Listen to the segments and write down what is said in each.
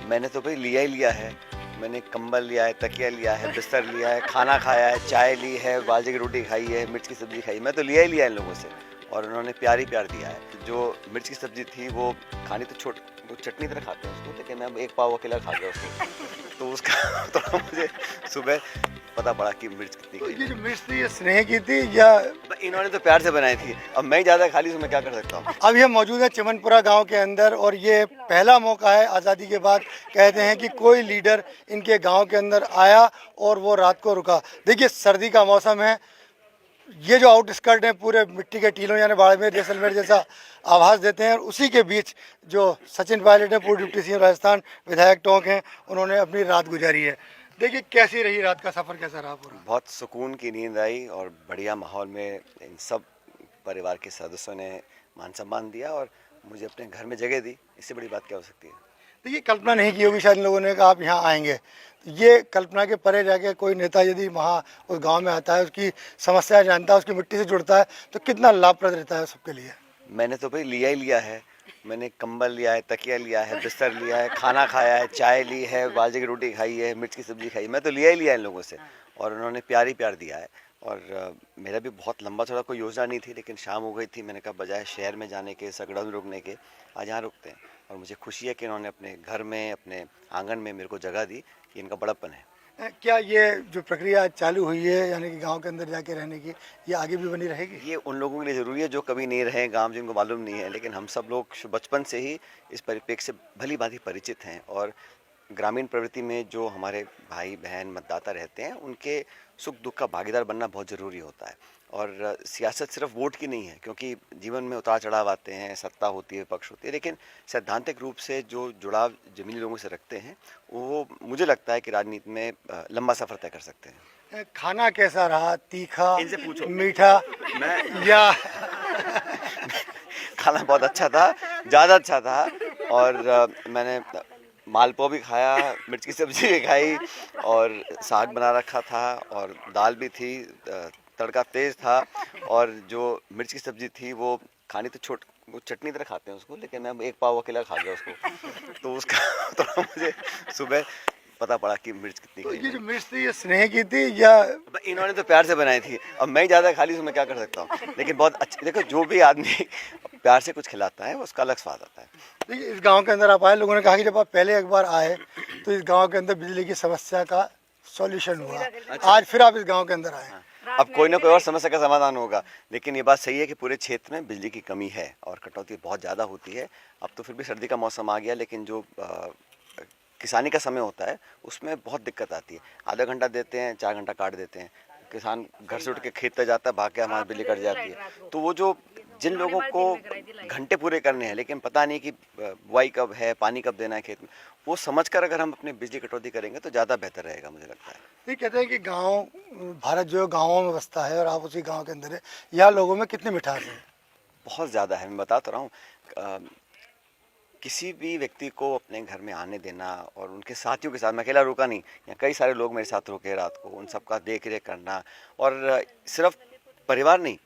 मैंने तो भाई लिया ही लिया है। मैंने कंबल लिया है, तकिया लिया है, बिस्तर लिया है, खाना खाया है, चाय ली है, बाजरे की रोटी खाई है, मिर्च की सब्जी खाई। मैं तो लिया ही लिया इन लोगों से और उन्होंने प्यार ही प्यार दिया है। जो मिर्च की सब्जी थी वो खानी तो वो चटनी तरह खाते हैं उसको, लेकिन मैं एक पाव अकेला खा गया उसको। तो उसका थोड़ा मुझे सुबह पता पड़ा कि मिर्च कितनी तो गई। ये जो मिर्च थी ये स्नेह की थी या? इन्होंने तो प्यार से बनाई थी, अब मैं ही ज़्यादा खा ली तो मैं क्या कर सकता हूँ। अब ये मौजूद है चिमनपुरा गांव के अंदर और ये पहला मौका है आज़ादी के बाद, कहते हैं कि कोई लीडर इनके गांव के अंदर आया और वो रात को रुका। देखिए सर्दी का मौसम है, ये जो आउटस्कर्ट हैं पूरे मिट्टी के टीलों यानी बाड़मेर जैसलमेर जैसा आभास देते हैं, और उसी के बीच जो सचिन पायलट हैं पूर्व डिप्टी सीएम राजस्थान विधायक टोंक हैं, उन्होंने अपनी रात गुजारी है। देखिए कैसी रही रात का सफ़र, कैसा रहा पूरा? बहुत सुकून की नींद आई और बढ़िया माहौल में इन सब परिवार के सदस्यों ने मान सम्मान दिया और मुझे अपने घर में जगह दी। इससे बड़ी बात क्या हो सकती है। देखिए कल्पना नहीं की होगी शायद इन लोगों ने कि आप यहाँ आएंगे। तो ये कल्पना के परे जाके कोई नेता यदि वहाँ उस गांव में आता है, उसकी समस्या जानता है, उसकी मिट्टी से जुड़ता है, तो कितना लाभप्रद रहता है सबके लिए। मैंने तो भाई लिया ही लिया है। मैंने कंबल लिया है, तकिया लिया है, बिस्तर लिया है, खाना खाया है, चाय ली है, बाजरे की रोटी खाई है, मिर्च की सब्जी खाई। मैं तो लिया ही लिया इन लोगों से और उन्होंने प्यार ही प्यार दिया है। और मेरा भी बहुत लंबा चौड़ा कोई योजना नहीं थी, लेकिन शाम हो गई थी। मैंने कहा बजाय शहर में जाने के, सगड़न रुकने के, आज यहाँ रुकते हैं। और मुझे खुशी है कि इन्होंने अपने घर में, अपने आंगन में मेरे को जगह दी। ये इनका बड़प्पन है। क्या ये जो प्रक्रिया चालू हुई है यानी कि गांव के अंदर जाके रहने की, ये आगे भी बनी रहेगी? ये उन लोगों के लिए ज़रूरी है जो कभी नहीं रहे गांव, जिनको मालूम नहीं है, लेकिन हम सब लोग बचपन से ही इस परिप्रेक्ष्य से भली भांति परिचित हैं। और ग्रामीण प्रवृत्ति में जो हमारे भाई बहन मतदाता रहते हैं, उनके सुख दुख का भागीदार बनना बहुत ज़रूरी होता है। और सियासत सिर्फ वोट की नहीं है, क्योंकि जीवन में उतार चढ़ाव आते हैं, सत्ता होती है, पक्ष होती है, लेकिन सैद्धांतिक रूप से जो जुड़ाव ज़मीनी लोगों से रखते हैं, वो मुझे लगता है कि राजनीति में लंबा सफ़र तय कर सकते हैं। खाना कैसा रहा, तीखा, इनसे पूछो। मीठा मैं या? खाना बहुत अच्छा था, ज़्यादा अच्छा था। और मैंने मालपुआ भी खाया, मिर्च की सब्जी भी खाई और साग बना रखा था और दाल भी थी, तड़का तेज़ था। और जो मिर्च की सब्जी थी वो खानी तो वो चटनी तरह खाते हैं उसको, लेकिन मैं एक पाव अकेला खा गया उसको। तो उसका थोड़ा मुझे सुबह पता पड़ा कि मिर्च कितनी तो गई ये जो है। मिर्च थी ये स्नेह की थी या? इन्होंने तो प्यार से बनाई थी, अब मैं ही ज़्यादा खा ली तो मैं क्या कर सकता हूँ। लेकिन बहुत अच्छी, देखो जो भी आदमी प्यार से कुछ खिलाता है उसका अलग स्वाद आता है। देखिए इस गांव के अंदर आप आए, लोगों ने कहा कि जब आप पहले एक बार आए तो इस गांव के अंदर बिजली की समस्या का सॉल्यूशन हुआ। आज फिर आप इस गांव के अंदर आए। अब कोई ना कोई और समस्या का समाधान होगा, लेकिन ये बात सही है कि पूरे क्षेत्र में बिजली की कमी है और कटौती बहुत ज़्यादा होती है। अब तो फिर भी सर्दी का मौसम आ गया, लेकिन जो किसानी का समय होता है उसमें बहुत दिक्कत आती है। आधा घंटा देते हैं, 4 घंटा काट देते हैं। किसान घर से उठ के खेत तक जाता है, भाग के हमारी बिजली कट जाती है। तो वो जो जिन लोगों को घंटे पूरे करने हैं, लेकिन पता नहीं कि बुआई कब है, पानी कब देना है खेत में, वो समझकर अगर हम अपनी बिजली कटौती करेंगे तो ज़्यादा बेहतर रहेगा, मुझे लगता है। ये कहते हैं कि गांव, भारत जो है गांवों में बसता है और आप उसी गांव के अंदर है, यहाँ लोगों में कितनी मिठास है? बहुत ज़्यादा है, मैं बता तो रहा हूँ। किसी भी व्यक्ति को अपने घर में आने देना और उनके साथियों के साथ, मैं अकेला रुका नहीं, यहाँ कई सारे लोग मेरे साथ रुके रात को, उन सब का देख रेख करना। और सिर्फ परिवार नहीं,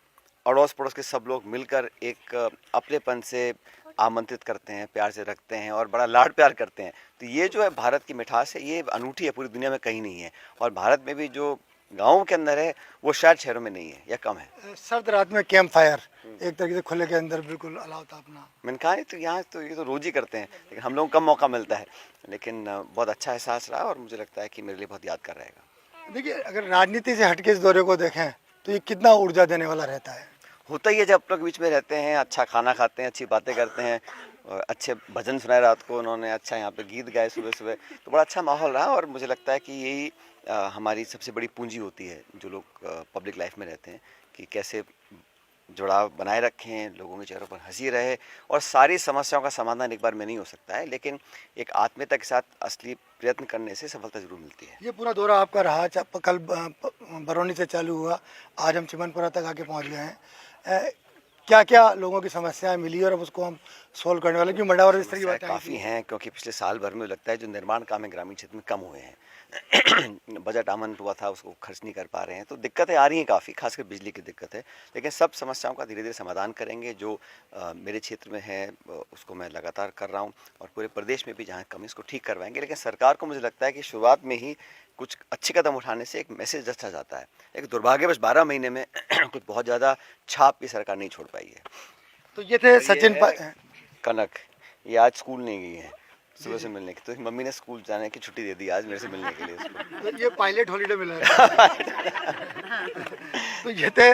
अड़ोस पड़ोस के सब लोग मिलकर एक अपनेपन से आमंत्रित करते हैं, प्यार से रखते हैं और बड़ा लाड प्यार करते हैं। तो ये जो है भारत की मिठास है, ये अनूठी है, पूरी दुनिया में कहीं नहीं है। और भारत में भी जो गाँवों के अंदर है वो शायद शहरों में नहीं है या कम है। सर्द रात में कैंप फायर एक तरीके से खुले के अंदर बिल्कुल अलाव था अपना। मैंने कहा तो यहाँ तो ये तो रोज ही करते हैं, लेकिन हम लोगों को कम मौका मिलता है। लेकिन बहुत अच्छा एहसास रहा और मुझे लगता है कि मेरे लिए बहुत यादगार रहेगा। देखिए अगर राजनीति से हटके इस दौरे को देखें तो ये कितना ऊर्जा देने वाला रहता है? होता ही है, जब लोग बीच में रहते हैं, अच्छा खाना खाते हैं, अच्छी बातें करते हैं, और अच्छे भजन सुनाए रात को उन्होंने, अच्छा यहाँ पे गीत गाए सुबह सुबह, तो बड़ा अच्छा माहौल रहा। और मुझे लगता है कि यही हमारी सबसे बड़ी पूंजी होती है जो लोग पब्लिक लाइफ में रहते हैं, कि कैसे जुड़ाव बनाए रखें, लोगों के चेहरों पर हंसी रहे। और सारी समस्याओं का समाधान एक बार में नहीं हो सकता है, लेकिन एक आत्मीयता के साथ असली प्रयत्न करने से सफलता जरूर मिलती है। ये पूरा दौरा आपका रहा, कल बरौनी से चालू हुआ, आज हम चिमनपुरा तक आके पहुंच गए हैं। क्या क्या लोगों की समस्याएं मिली और अब उसको हम सोल्व करने वाले, क्योंकि मंडावर इस तरह की समस्याएं बातें आई काफ़ी थी। हैं, क्योंकि पिछले साल भर में लगता है जो निर्माण काम है ग्रामीण क्षेत्र में कम हुए हैं। बजट आमंत्रित हुआ था, उसको खर्च नहीं कर पा रहे हैं, तो दिक्कतें आ रही हैं काफ़ी, खासकर बिजली की दिक्कत है। लेकिन सब समस्याओं का धीरे धीरे समाधान करेंगे। जो मेरे क्षेत्र में है उसको मैं लगातार कर रहा हूँ, और पूरे प्रदेश में भी जहाँ कमी उसको ठीक करवाएंगे। लेकिन सरकार को मुझे लगता है कि शुरुआत में ही कुछ अच्छे कदम उठाने से एक मैसेज अच्छा जाता है। एक दुर्भाग्यवश 12 महीने में कुछ बहुत ज़्यादा छाप भी सरकार नहीं छोड़ पाई है। तो ये थे और सचिन ये है कनक, ये आज स्कूल नहीं गई है सुबह से मिलने की, तो मम्मी ने स्कूल जाने की छुट्टी दे दी आज मेरे से मिलने के लिए इसको। तो ये पायलट हॉलीडे मिला है। तो ये थे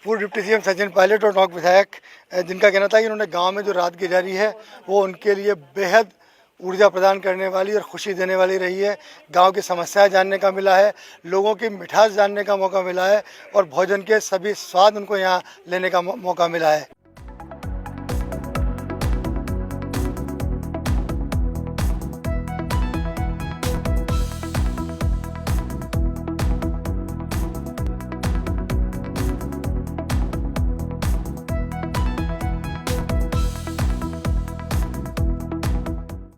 पूर्व डिप्टी सीएम सचिन पायलट और नौक विधायक, जिनका कहना था कि उन्होंने गांव में जो रात गुजारी है वो उनके लिए बेहद ऊर्जा प्रदान करने वाली और खुशी देने वाली रही है। गांव की समस्याएं जानने का मिला है, लोगों की मिठास जानने का मौका मिला है, और भोजन के सभी स्वाद उनको यहाँ लेने का मौका मिला है।